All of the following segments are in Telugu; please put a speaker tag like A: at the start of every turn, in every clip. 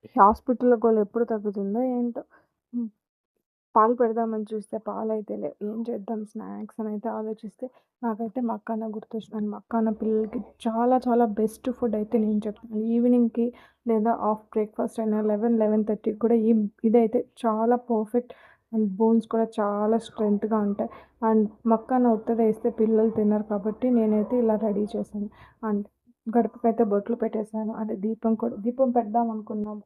A: ఈ హాస్పిటల్‌లో గోల ఎప్పుడు తగ్గుతుందో ఏంటో. హ్మ్. పాలు పెడదామని చూస్తే పాలైతే లేవు. ఏం చేద్దాం స్నాక్స్ అనైతే ఆలోచిస్తే నాకైతే మక్కన గుర్తొచ్చిందండి. మక్కన పిల్లలకి చాలా చాలా బెస్ట్ ఫుడ్ అయితే నేను చెప్తాను. ఈవినింగ్‌కి లేదా బ్రేక్‌ఫాస్ట్ అయినా 11:30కి కూడా ఇదైతే చాలా పర్ఫెక్ట్ అండ్ బోన్స్ కూడా చాలా స్ట్రెంగ్త్‌గా ఉంటాయి. అండ్ మక్కన ఉత్తదేస్తే పిల్లలు తినరు కాబట్టి నేనైతే ఇలా రెడీ చేశాను. అండ్ గడపకైతే బొట్లు పెట్టేసాను. అంటే దీపం పెడదాం అనుకున్నాము.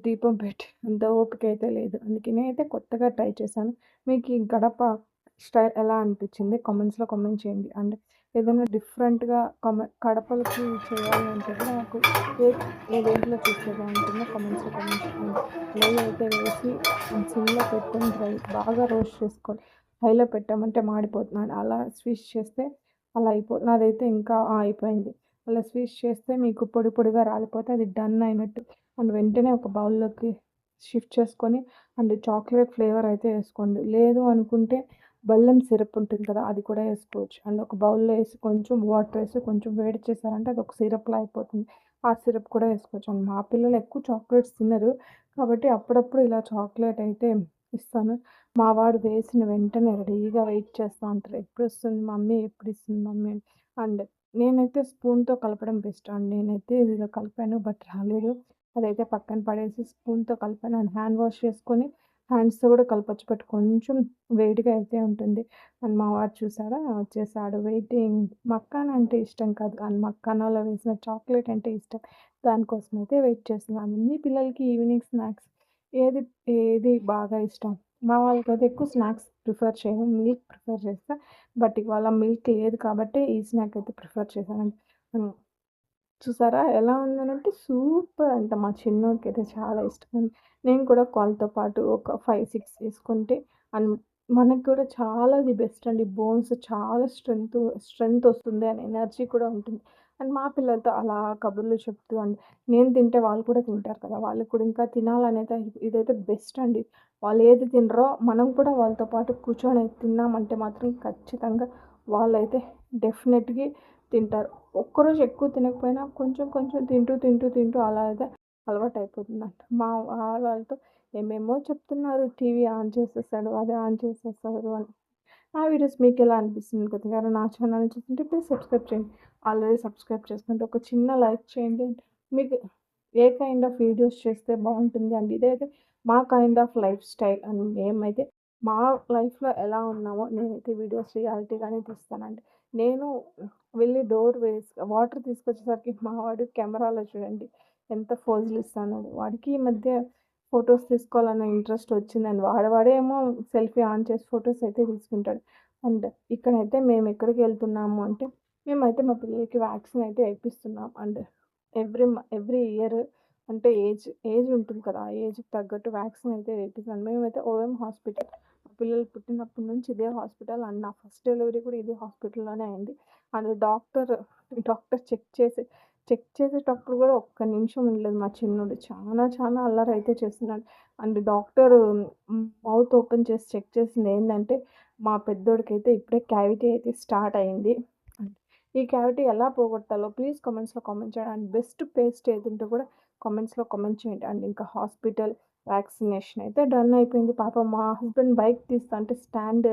A: దీపం పెట్టే అంత ఓపిక అయితే లేదు. అందుకనే అయితే కొత్తగా ట్రై చేశాను. మీకు ఈ గడప స్టైల్ ఎలా అనిపించింది? కామెంట్ చేయండి. అండ్ ఏదైనా డిఫరెంట్‌గా గడపలకి చేయాలి అంటే కూడా నాకు ఏ ఏ దేంట్లో చేస్తే బాగుంటుందో కామెంట్ చేయండి. నెయ్యి అయితే వేసి సిమ్‌లో పెట్టుకొని బాగా రోస్ట్ చేసుకోవాలి. హైలో పెట్టామంటే మాడిపోతుంది. అలా స్విచ్ చేస్తే అలా నాదైతే ఇంకా అయిపోయింది. అలా స్విచ్ చేస్తే మీకు పొడి పొడిగా రాలిపోతే అది డన్ అయినట్టు. అండ్ వెంటనే ఒక బౌల్‌లోకి షిఫ్ట్ చేసుకొని అండ్ చాక్లేట్ ఫ్లేవర్ అయితే ఏసుకోండి. లేదు అనుకుంటే బెల్లం సిరప్ ఉంటుంది కదా! అది కూడా ఏసుకోవచ్చు. అండ్ ఒక బౌల్‌లో ఏసి కొంచెం వాటర్ ఏసి కొంచెం వేడి చేశారంటే అదొక సిరప్‌లా అయిపోతుంది. ఆ సిరప్ కూడా ఏసుకోవచ్చు. అండ్ మా పిల్లలు ఎక్కువ చాక్లేట్స్ తినరు. కాబట్టి అప్పుడప్పుడు ఇలా చాక్లేట్ అయితే ఇస్తాను. మా వాడు వేసిన వెంటనే రెడీగా వెయిట్ చేస్తా ఉంటారు. ఎప్పుడొస్తుంది మమ్మీ? ఎప్పుడిస్తుంది మమ్మీ? అని. అండ్ నేనైతే స్పూన్‌తో కలపడం బెస్ట్ అండి. నేనైతే ఇలా కలిపాను బట్ రాలేదు. అదైతే పక్కన పడేసి స్పూన్‌తో కలిపాను. అండ్ హ్యాండ్ వాష్ చేసుకొని హ్యాండ్స్‌తో కూడా కలపొచ్చు. బట్ కొంచెం వేడిగా అయితే ఉంటుంది. అండ్ మా వారు చూసారా వచ్చేసాడు వెయిటింగ్. మక్కాన్ అంటే ఇష్టం కాదు. అండ్ మక్కానాలో వేసిన చాక్లేట్ అంటే ఇష్టం. దానికోసం అయితే వెయిట్ చేస్తున్నాను. మీ పిల్లలకి ఈవినింగ్ స్నాక్స్ ఏది ఏది బాగా ఇష్టం? మా వాళ్ళకైతే ఎక్కువ స్నాక్స్ ప్రిఫర్ చేయను. మిల్క్ ప్రిఫర్ చేస్తా. బట్ ఇవాళ మిల్క్ లేదు కాబట్టి ఈ స్నాక్ అయితే ప్రిఫర్ చేశానండి. హ్మ్. చూసారా ఎలా ఉందనంటే సూపర్ అంట. మా చిన్నోడికైతే చాలా ఇష్టం. నేను కూడా పాలతో పాటు ఒక 5, 6 ఏసుకుంటే అండ్ మనకు కూడా చాలా బెస్ట్ అండి. బోన్స్ చాలా స్ట్రెంత్ వస్తుంది అండ్ ఎనర్జీ కూడా ఉంటుంది. అండ్ మా పిల్లలతో అలా కబుర్లు చెప్తూ అండ్ నేను తింటే వాళ్ళు కూడా తింటారు కదా! వాళ్ళకి కూడా ఇంకా తినాలనేది ఇదైతే బెస్ట్ అండి. వాళ్ళు ఏది తినరో మనం కూడా వాళ్ళతో పాటు కూర్చొని తిన్నామంటే మాత్రం ఖచ్చితంగా వాళ్ళైతే డెఫినెట్‌గా తింటారు. ఒక్కరోజు ఎక్కువ తినకపోయినా కొంచెం కొంచెం తింటూ అలా అయితే అలవాటయిపోతుందంట. మా వాళ్ళతో ఏమేమో చెప్తున్నారు. టీవీ ఆన్ చేసేసాడు, అది ఆన్ చేసేసాడు అని. నా వీడియోస్ మీకెలా అనిపిస్తుంది? కొద్దిగా నా ఛానల్‌ని చూస్తుంటే ప్లీజ్ సబ్స్క్రైబ్ చేయండి. ఆల్రెడీ సబ్స్క్రైబ్ చేసుకుంటే ఒక చిన్న లైక్ చేయండి. మీకు ఏ కైండ్ ఆఫ్ వీడియోస్ చేస్తే బావుంటుంది అండ్ ఇదైతే మా kind of life style and మేమైతే మా లైఫ్‌లో ఎలా ఉన్నామో నేనైతే వీడియోస్ రియాలిటీగానే తీస్తానండి. నేను వెళ్ళి వాటర్ తీసుకొచ్చేసరికి మా వాడు కెమెరాలో చూడండి ఎంత ఫోజులిస్తున్నాడో. వాడికి ఈ మధ్య ఫోటోస్ తీసుకోవాలన్న ఇంట్రెస్ట్ వచ్చిందండి. వాడేమో సెల్ఫీ ఆన్ చేసి ఫోటోస్ అయితే తీసుకుంటాడు. అండ్ ఇక్కడైతే మేమెక్కడికెళ్తున్నాము అంటే, మేమైతే మా పిల్లలకి వ్యాక్సిన్ అయితే ఏపిస్తున్నాం. అండ్ ఎవ్రీ ఇయర్ అంటే ఏజ్ ఉంటుంది కదా! ఆ ఏజ్‌కి తగ్గట్టు వ్యాక్సిన్ అయితే వేపిస్తాను. మేమైతే ఓఎం హాస్పిటల్ మా పిల్లలు పుట్టినప్పటి నుంచి ఇదే హాస్పిటల్ అండ్ నా ఫస్ట్ డెలివరీ కూడా ఇదే హాస్పిటల్‌లోనే అయింది. అండ్ డాక్టర్ చెక్ చేసేటప్పుడు కూడా ఒక్క నిమిషం ఉండలేదు మా చిన్నోడు. చాలా అల్లరయితే చేస్తున్నాడు. అండ్ డాక్టరు మౌత్ ఓపెన్ చేసి చెక్ చేసిందేందంటే, మా పెద్దోడికైతే ఇప్పుడే క్యావిటీ అయితే స్టార్ట్ అయింది. ఈ క్యావిటీ ఎలా పోగొట్టాలో ప్లీజ్ కామెంట్స్‌లో కామెంట్ చేయండి. అండ్ బెస్ట్ పేస్ట్ ఏదుంటే కూడా కామెంట్స్‌లో కామెంట్ చేయండి. అండ్ ఇంకా హాస్పిటల్ వ్యాక్సినేషన్ అయితే డన్ అయిపోయింది. పాపం మా హస్బెండ్ బైక్ తీస్తంటే స్టాండ్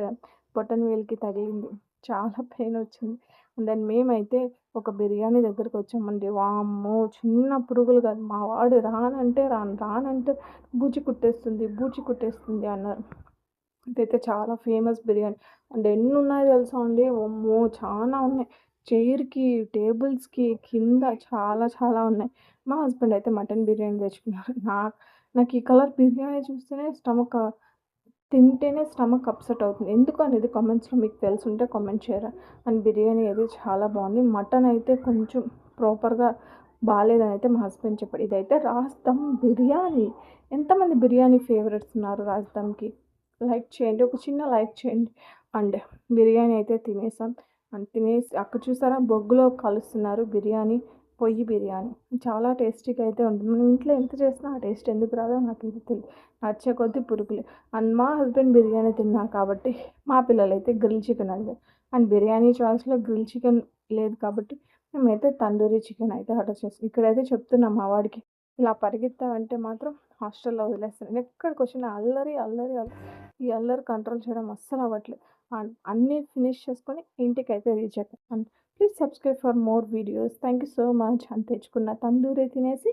A: బొటన్ వేలుకి తగిలింది. చాలా పెయినొచ్చింది. అండ్ దెన్ మేమైతే ఒక బిర్యానీ దగ్గరకొచ్చామండి. వామ్మో! చిన్న పురుగులు కాదు. మా వాడు రానంటే రాను, రానంటే బూచి కుట్టేస్తుంది అన్నారు. ఇదైతే చాలా ఫేమస్ బిర్యానీ. అండ్ ఎన్నున్నాయో తెలుసా అండి? వామ్మో! చానా ఉన్నాయి. చైర్‌కి, టేబుల్స్‌కి కింద చాలా ఉన్నాయి. మా హస్బెండ్ అయితే మటన్ బిర్యానీ తెచ్చుకున్నారు. నాకు ఈ కలర్ బిర్యానీ చూస్తేనే తింటేనే స్టమక్ అప్‌సెట్ అవుతుంది. ఎందుకు అనేది కామెంట్స్‌లో మీకు తెలిసుంటే కామెంట్ చేయరా? అండ్ బిర్యానీ అయితే చాలా బావుంది. మటన్ అయితే కొంచెం ప్రాపర్‌గా బాలేదని అయితే మా హస్బెండ్ చెప్పాడు. ఇదైతే రాజ్ బిర్యానీ. ఎంతమంది బిర్యానీ ఫేవరెట్స్ ఉన్నారు రాజ్ లైక్ చేయండి. ఒక చిన్న లైక్ చేయండి. అండ్ బిర్యానీ అయితే తినేసాం. అండ్ తినేసి అక్కడ చూసారా బొగ్గులో కలుస్తున్నారు బిర్యానీ. పొయ్యి బిర్యానీ. చాలా టేస్టీగా అయితే ఉంటుంది. మనం ఇంట్లో ఎంత చేసినా ఆ టేస్ట్ ఎందుకు రాదో నాకైతే తెలీదు. నచ్చే కొద్దీ పురుగులే. అండ్ మా హస్బెండ్ బిర్యానీ తిన్నారు కాబట్టి మా పిల్లలైతే గ్రిల్ చికెన్ అడిగారు. అండ్ బిర్యానీ చాయిస్‌లో గ్రిల్ చికెన్ లేదు కాబట్టి మేమైతే తందూరి చికెన్ అయితే ఆర్డర్ చేసాం. ఇక్కడైతే చెప్తున్నా మా వాడికి ఇలా పరిగెత్తావంటే మాత్రం హాస్టల్‌లో వదిలేస్తారు. నేనెక్కడికొచ్చినా అల్లరి, అల్లరి, ఈ అల్లరి కంట్రోల్ చేయడం అస్సలవ్వట్లేదు. అన్నీ ఫినిష్ చేసుకొని ఇంటికైతే రీచ్ అయిపోయాను. Please subscribe for more videos. Thank you so much. అని తెచ్చుకున్న తందూరి తినేసి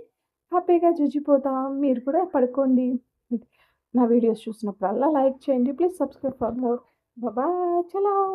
A: హ్యాపీగా జుజిపోతాం. మీరు కూడా పడుకోండి. నా వీడియోస్ చూసినప్పుడల్లా లైక్ చేయండి. Please subscribe for more. Bye. చలో.